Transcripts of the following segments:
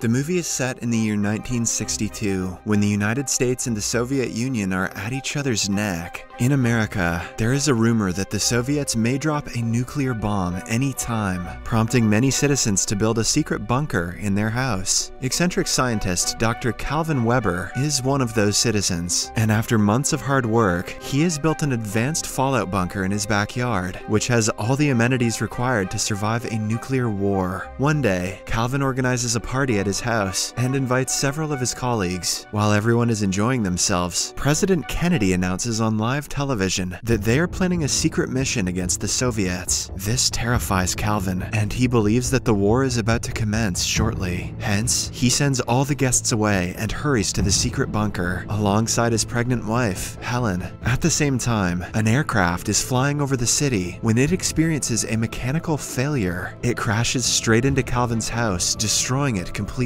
The movie is set in the year 1962, when the United States and the Soviet Union are at each other's neck. In America, there is a rumor that the Soviets may drop a nuclear bomb any time, prompting many citizens to build a secret bunker in their house. Eccentric scientist Dr. Calvin Weber is one of those citizens, and after months of hard work, he has built an advanced fallout bunker in his backyard, which has all the amenities required to survive a nuclear war. One day, Calvin organizes a party at his house and invites several of his colleagues. While everyone is enjoying themselves, President Kennedy announces on live television that they are planning a secret mission against the Soviets. This terrifies Calvin, and he believes that the war is about to commence shortly. Hence, he sends all the guests away and hurries to the secret bunker alongside his pregnant wife, Helen. At the same time, an aircraft is flying over the city when it experiences a mechanical failure. It crashes straight into Calvin's house, destroying it completely.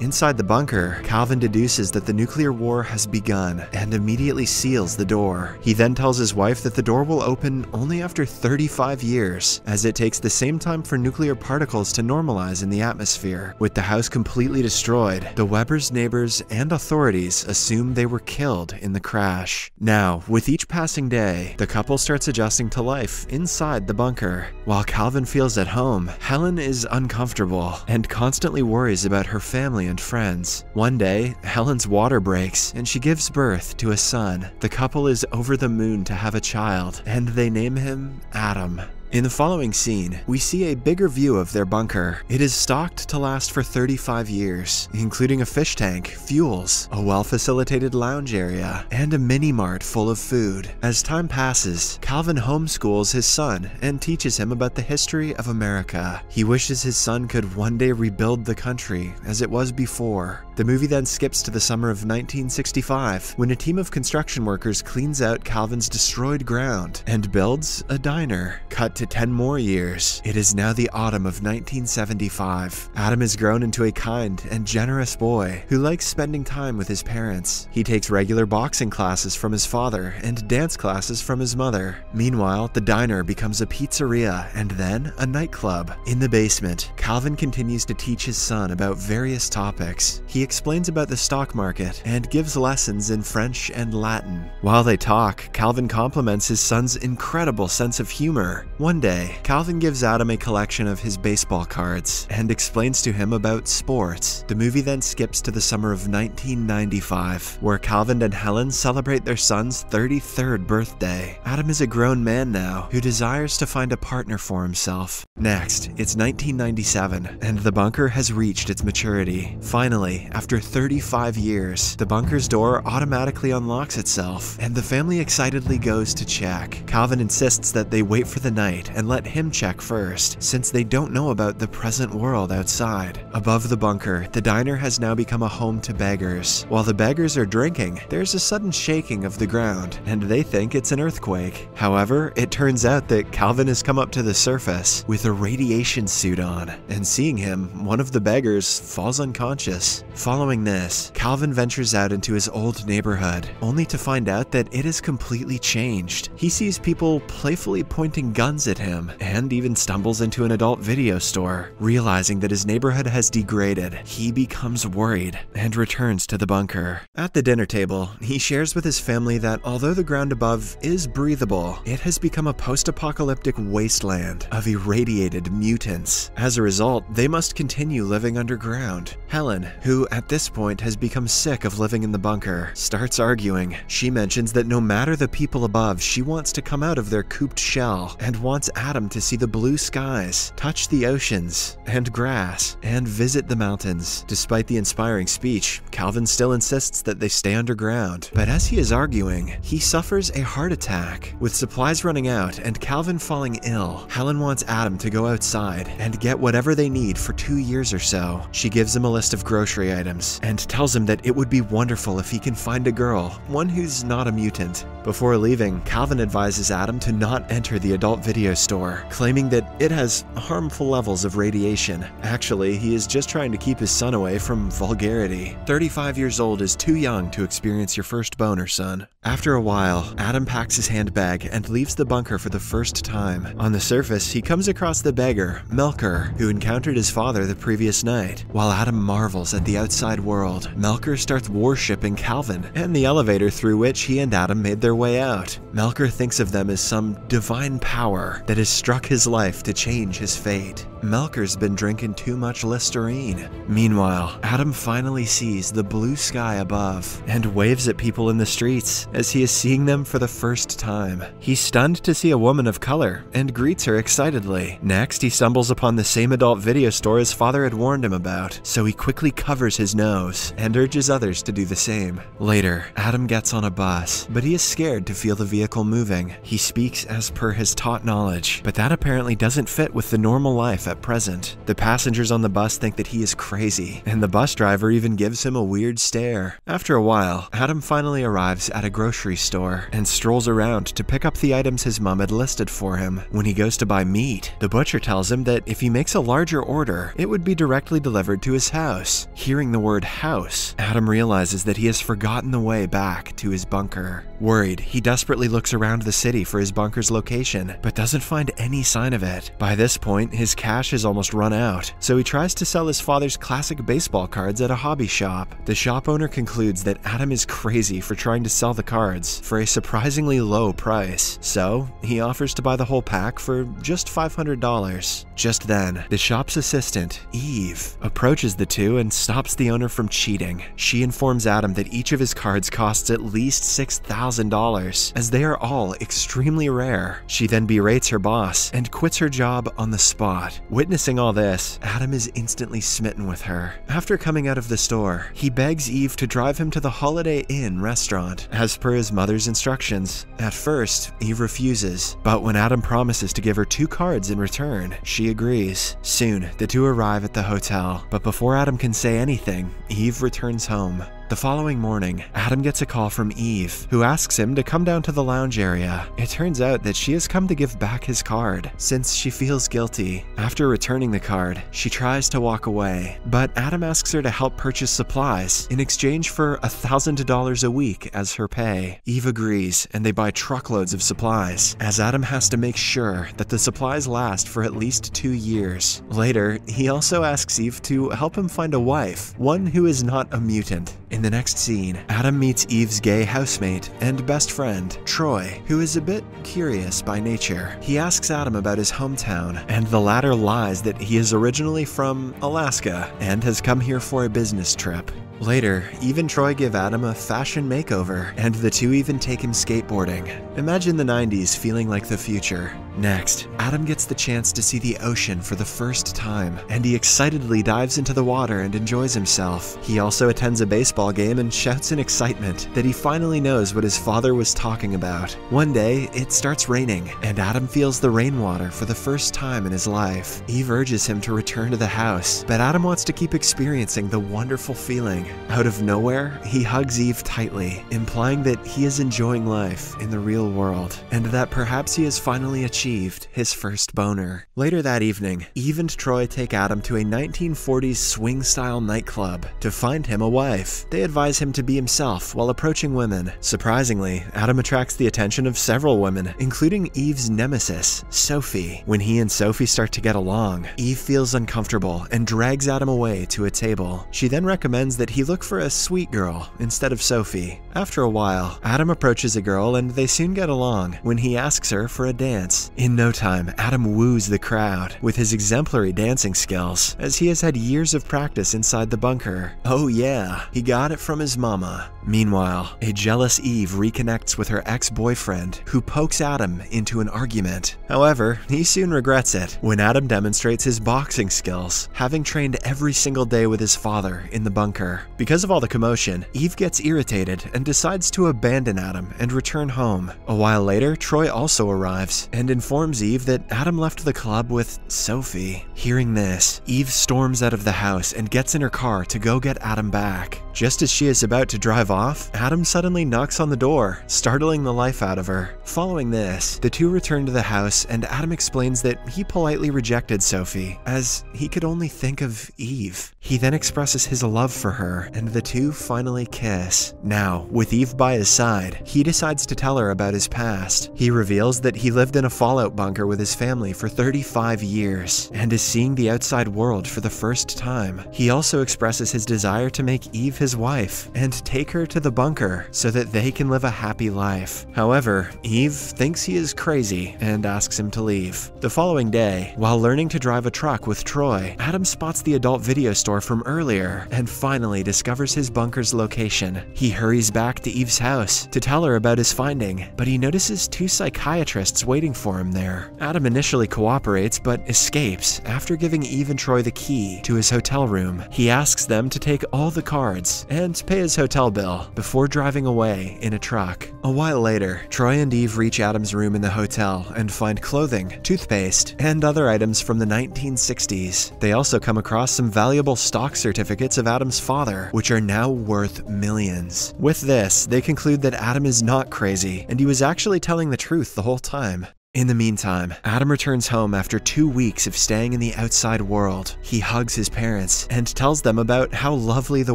Inside the bunker, Calvin deduces that the nuclear war has begun and immediately seals the door. He then tells his wife that the door will open only after 35 years, as it takes the same time for nuclear particles to normalize in the atmosphere. With the house completely destroyed, the Webers' neighbors and authorities assume they were killed in the crash. Now, with each passing day, the couple starts adjusting to life inside the bunker. While Calvin feels at home, Helen is uncomfortable and constantly worries about her family and friends. One day, Helen's water breaks and she gives birth to a son. The couple is over the moon to have a child, and they name him Adam. In the following scene, we see a bigger view of their bunker. It is stocked to last for 35 years, including a fish tank, fuels, a well-facilitated lounge area, and a mini-mart full of food. As time passes, Calvin homeschools his son and teaches him about the history of America. He wishes his son could one day rebuild the country as it was before. The movie then skips to the summer of 1965, when a team of construction workers cleans out Calvin's destroyed ground and builds a diner. Cut to 10 more years. It is now the autumn of 1975. Adam has grown into a kind and generous boy who likes spending time with his parents. He takes regular boxing classes from his father and dance classes from his mother. Meanwhile, the diner becomes a pizzeria and then a nightclub. In the basement, Calvin continues to teach his son about various topics. He explains about the stock market and gives lessons in French and Latin. While they talk, Calvin compliments his son's incredible sense of humor. One day, Calvin gives Adam a collection of his baseball cards and explains to him about sports. The movie then skips to the summer of 1995, where Calvin and Helen celebrate their son's 33rd birthday. Adam is a grown man now who desires to find a partner for himself. Next, it's 1997, and the bunker has reached its maturity. Finally, after 35 years, the bunker's door automatically unlocks itself, and the family excitedly goes to check. Calvin insists that they wait for the night and let him check first, since they don't know about the present world outside. Above the bunker, the diner has now become a home to beggars. While the beggars are drinking, there's a sudden shaking of the ground, and they think it's an earthquake. However, it turns out that Calvin has come up to the surface with a radiation suit on, and seeing him, one of the beggars falls unconscious. Following this, Calvin ventures out into his old neighborhood, only to find out that it has completely changed. He sees people playfully pointing guns at him, and even stumbles into an adult video store. Realizing that his neighborhood has degraded, he becomes worried and returns to the bunker. At the dinner table, he shares with his family that although the ground above is breathable, it has become a post-apocalyptic wasteland of irradiated mutants. As a result, they must continue living underground. Helen, who at this point has become sick of living in the bunker, starts arguing. She mentions that no matter the people above, she wants to come out of their cooped shell and wants Adam to see the blue skies, touch the oceans and grass, and visit the mountains. Despite the inspiring speech, Calvin still insists that they stay underground. But as he is arguing, he suffers a heart attack. With supplies running out and Calvin falling ill, Helen wants Adam to go outside and get whatever they need for 2 years or so. She gives him a list of grocery items and tells him that it would be wonderful if he can find a girl, one who's not a mutant. Before leaving, Calvin advises Adam to not enter the adult video video store, claiming that it has harmful levels of radiation. Actually, he is just trying to keep his son away from vulgarity. 35 years old is too young to experience your first boner, son. After a while, Adam packs his handbag and leaves the bunker for the first time. On the surface, he comes across the beggar, Melker, who encountered his father the previous night. While Adam marvels at the outside world, Melker starts worshipping Calvin and the elevator through which he and Adam made their way out. Melker thinks of them as some divine power that has struck his life to change his fate. Melker's been drinking too much Listerine. Meanwhile, Adam finally sees the blue sky above and waves at people in the streets as he is seeing them for the first time. He's stunned to see a woman of color and greets her excitedly. Next, he stumbles upon the same adult video store his father had warned him about, so he quickly covers his nose and urges others to do the same. Later, Adam gets on a bus, but he is scared to feel the vehicle moving. He speaks as per his taught knowledge, but that apparently doesn't fit with the normal life at present. The passengers on the bus think that he is crazy, and the bus driver even gives him a weird stare. After a while, Adam finally arrives at a grocery store and strolls around to pick up the items his mom had listed for him. When he goes to buy meat, the butcher tells him that if he makes a larger order, it would be directly delivered to his house. Hearing the word house, Adam realizes that he has forgotten the way back to his bunker. Worried, he desperately looks around the city for his bunker's location, but doesn't find any sign of it. By this point, his cash has almost run out, so he tries to sell his father's classic baseball cards at a hobby shop. The shop owner concludes that Adam is crazy for trying to sell the cards for a surprisingly low price, so he offers to buy the whole pack for just $500. Just then, the shop's assistant, Eve, approaches the two and stops the owner from cheating. She informs Adam that each of his cards costs at least $6,000, as they are all extremely rare. She then berates her boss and quits her job on the spot. Witnessing all this, Adam is instantly smitten with her. After coming out of the store, he begs Eve to drive him to the Holiday Inn restaurant, as per his mother's instructions. At first, Eve refuses, but when Adam promises to give her 2 cards in return, she agrees. Soon, the two arrive at the hotel, but before Adam can say anything, Eve returns home. The following morning, Adam gets a call from Eve, who asks him to come down to the lounge area. It turns out that she has come to give back his card, since she feels guilty. After returning the card, she tries to walk away, but Adam asks her to help purchase supplies in exchange for $1,000 a week as her pay. Eve agrees, and they buy truckloads of supplies, as Adam has to make sure that the supplies last for at least 2 years. Later, he also asks Eve to help him find a wife, one who is not a mutant. In the next scene, Adam meets Eve's gay housemate and best friend, Troy, who is a bit curious by nature. He asks Adam about his hometown, and the latter lies that he is originally from Alaska and has come here for a business trip. Later, Eve and Troy give Adam a fashion makeover, and the two even take him skateboarding. Imagine the 90s feeling like the future. Next, Adam gets the chance to see the ocean for the first time, and he excitedly dives into the water and enjoys himself. He also attends a baseball game and shouts in excitement that he finally knows what his father was talking about. One day, it starts raining, and Adam feels the rainwater for the first time in his life. Eve urges him to return to the house, but Adam wants to keep experiencing the wonderful feeling. Out of nowhere, he hugs Eve tightly, implying that he is enjoying life in the real world, and that perhaps he has finally achieved his first boner. Later that evening, Eve and Troy take Adam to a 1940s swing-style nightclub to find him a wife. They advise him to be himself while approaching women. Surprisingly, Adam attracts the attention of several women, including Eve's nemesis, Sophie. When he and Sophie start to get along, Eve feels uncomfortable and drags Adam away to a table. She then recommends that he look for a sweet girl instead of Sophie. After a while, Adam approaches a girl and they soon get along when he asks her for a dance. In no time, Adam woos the crowd with his exemplary dancing skills, as he has had years of practice inside the bunker. Oh yeah, he got it from his mama. Meanwhile, a jealous Eve reconnects with her ex-boyfriend, who pokes Adam into an argument. However, he soon regrets it when Adam demonstrates his boxing skills, having trained every single day with his father in the bunker. door. Because of all the commotion, Eve gets irritated and decides to abandon Adam and return home. A while later, Troy also arrives and informs Eve that Adam left the club with Sophie. Hearing this, Eve storms out of the house and gets in her car to go get Adam back. Just as she is about to drive off, Adam suddenly knocks on the door, startling the life out of her. Following this, the two return to the house and Adam explains that he politely rejected Sophie, as he could only think of Eve. He then expresses his love for her, and the two finally kiss. Now, with Eve by his side, he decides to tell her about his past. He reveals that he lived in a fallout bunker with his family for 35 years, and is seeing the outside world for the first time. He also expresses his desire to make Eve his wife, and take her to the bunker so that they can live a happy life. However, Eve thinks he is crazy and asks him to leave. The following day, while learning to drive a truck with Troy, Adam spots the adult video store from earlier and finally discovers his bunker's location. He hurries back to Eve's house to tell her about his finding, but he notices two psychiatrists waiting for him there. Adam initially cooperates but escapes after giving Eve and Troy the key to his hotel room. He asks them to take all the cards and pay his hotel bill before driving away in a truck. A while later, Troy and Eve reach Adam's room in the hotel and find clothing, toothpaste, and other items from the 1960s. They also come across some valuable stock certificates of Adam's father, which are now worth millions. With this, they conclude that Adam is not crazy, and he was actually telling the truth the whole time. In the meantime, Adam returns home after 2 weeks of staying in the outside world. He hugs his parents and tells them about how lovely the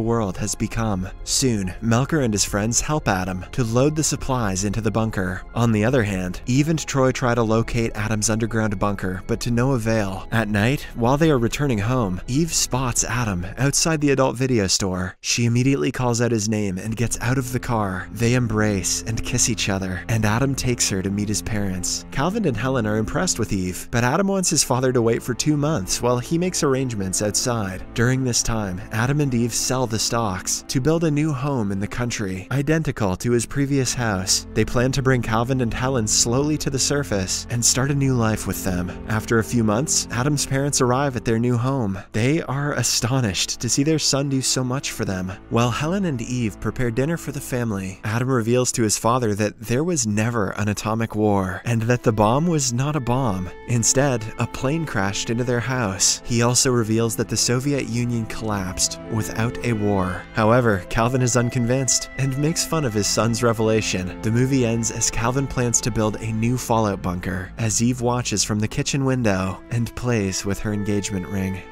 world has become. Soon, Melker and his friends help Adam to load the supplies into the bunker. On the other hand, Eve and Troy try to locate Adam's underground bunker, but to no avail. At night, while they are returning home, Eve spots Adam outside the adult video store. She immediately calls out his name and gets out of the car. They embrace and kiss each other, and Adam takes her to meet his parents. Calvin and Helen are impressed with Eve, but Adam wants his father to wait for 2 months while he makes arrangements outside. During this time, Adam and Eve sell the stocks to build a new home in the country, identical to his previous house. They plan to bring Calvin and Helen slowly to the surface and start a new life with them. After a few months, Adam's parents arrive at their new home. They are astonished to see their son do so much for them. While Helen and Eve prepare dinner for the family, Adam reveals to his father that there was never an atomic war, and that the bomb was not a bomb. Instead, a plane crashed into their house. He also reveals that the Soviet Union collapsed without a war. However, Calvin is unconvinced and makes fun of his son's revelation. The movie ends as Calvin plans to build a new fallout bunker, as Eve watches from the kitchen window and plays with her engagement ring.